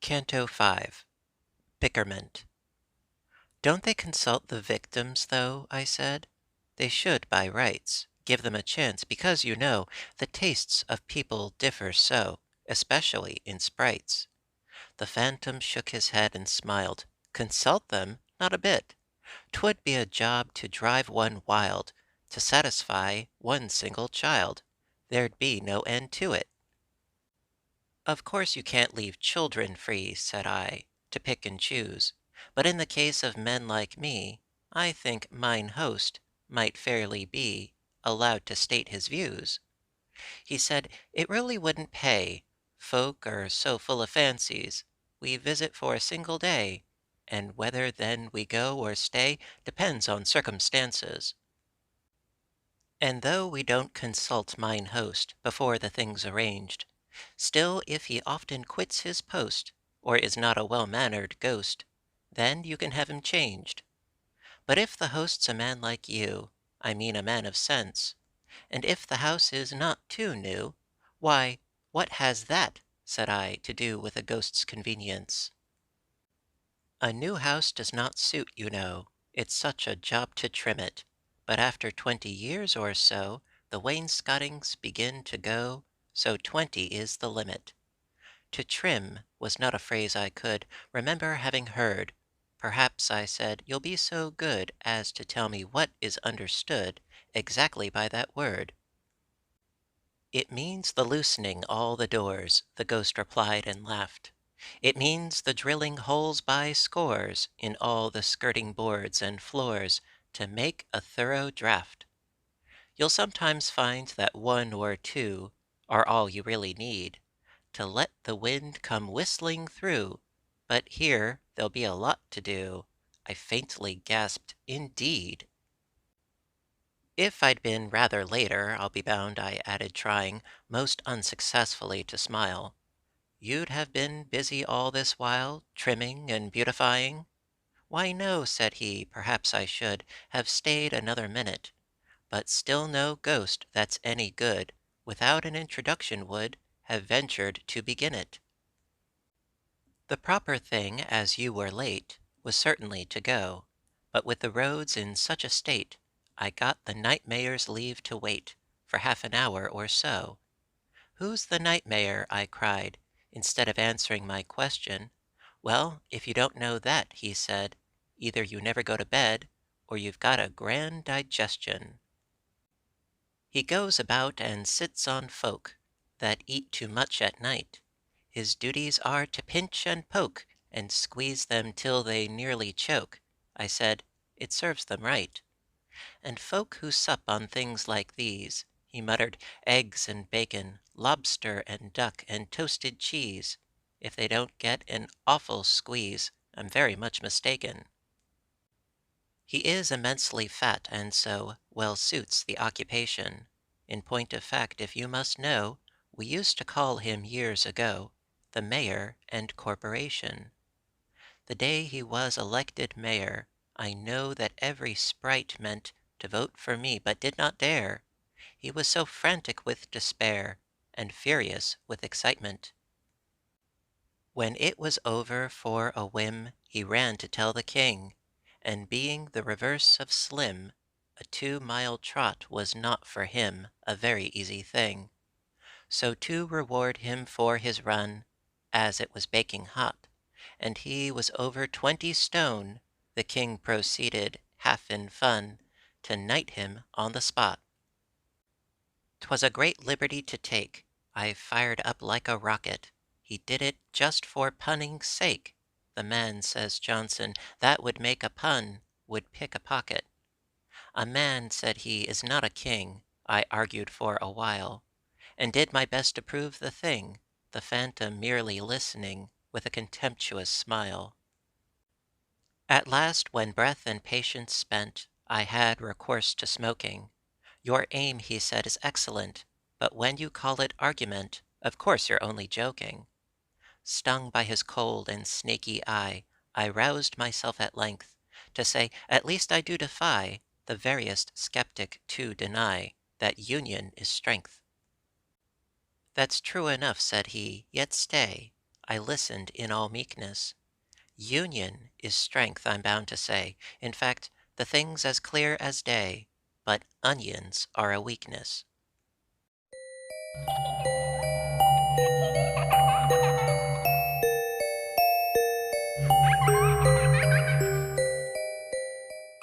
Canto 5. Bickerment. Don't they consult the victims, though? I said. They should, by rights, give them a chance, because, you know, the tastes of people differ so, especially in sprites. The Phantom shook his head and smiled. Consult them? Not a bit. 'Twould be a job to drive one wild, to satisfy one single child. There'd be no end to it. Of course you can't leave children free, said I, to pick and choose. But in the case of men like me, I think mine host might fairly be allowed to state his views. He said, it really wouldn't pay. Folk are so full of fancies. We visit for a single day, and whether then we go or stay depends on circumstances. And though we don't consult mine host before the thing's arranged, still if he often quits his post, or is not a well-mannered ghost, then you can have him changed. But if the host's a man like you, I mean a man of sense, and if the house is not too new, why, what has that, said I, to do with a ghost's convenience? A new house does not suit, you know. It's such a job to trim it. But after 20 years or so, the wainscotings begin to go, so 20 is the limit. To trim was not a phrase I could remember having heard. Perhaps, I said, you'll be so good as to tell me what is understood exactly by that word. It means the loosening all the doors, the ghost replied and laughed. It means the drilling holes by scores in all the skirting boards and floors to make a thorough draught. You'll sometimes find that one or two are all you really need to let the wind come whistling through, but here there'll be a lot to do. I faintly gasped, indeed. If I'd been rather later, I'll be bound, I added, trying, most unsuccessfully, to smile. You'd have been busy all this while, trimming and beautifying? Why, no, said he, perhaps I should have stayed another minute, but still no ghost that's any good, without an introduction would have ventured to begin it. The proper thing, as you were late, was certainly to go, but with the roads in such a state, I got the night mayor's leave to wait for half an hour or so. Who's the night mayor? I cried, instead of answering my question. Well, if you don't know that, he said, either you never go to bed, or you've got a grand digestion. He goes about and sits on folk that eat too much at night. His duties are to pinch and poke, and squeeze them till they nearly choke. I said, it serves them right. And folk who sup on things like these, he muttered, eggs and bacon, lobster and duck and toasted cheese, if they don't get an awful squeeze, I'm very much mistaken. He is immensely fat, and so well suits the occupation. In point of fact, if you must know, we used to call him years ago the mayor and corporation. The day he was elected mayor, I know that every sprite meant to vote for me, but did not dare. He was so frantic with despair, and furious with excitement. When it was over, for a whim, he ran to tell the king, and being the reverse of slim, a 2-mile trot was not for him a very easy thing. So to reward him for his run, as it was baking hot, and he was over 20 stone, the king proceeded, half in fun, to knight him on the spot. 'Twas a great liberty to take. I fired up like a rocket. He did it just for punning's sake. The man, says Johnson, that would make a pun, would pick a pocket. A man, said he, is not a king. I argued for a while, and did my best to prove the thing, the Phantom merely listening with a contemptuous smile. At last, when breath and patience spent, I had recourse to smoking. Your aim, he said, is excellent, but when you call it argument, of course you're only joking. Stung by his cold and snaky eye, I roused myself at length to say, "At least I do defy the veriest skeptic to deny that union is strength." "That's true enough," said he, "yet stay." I listened in all meekness. "Union is strength, I'm bound to say. In fact, the thing's as clear as day, but onions are a weakness."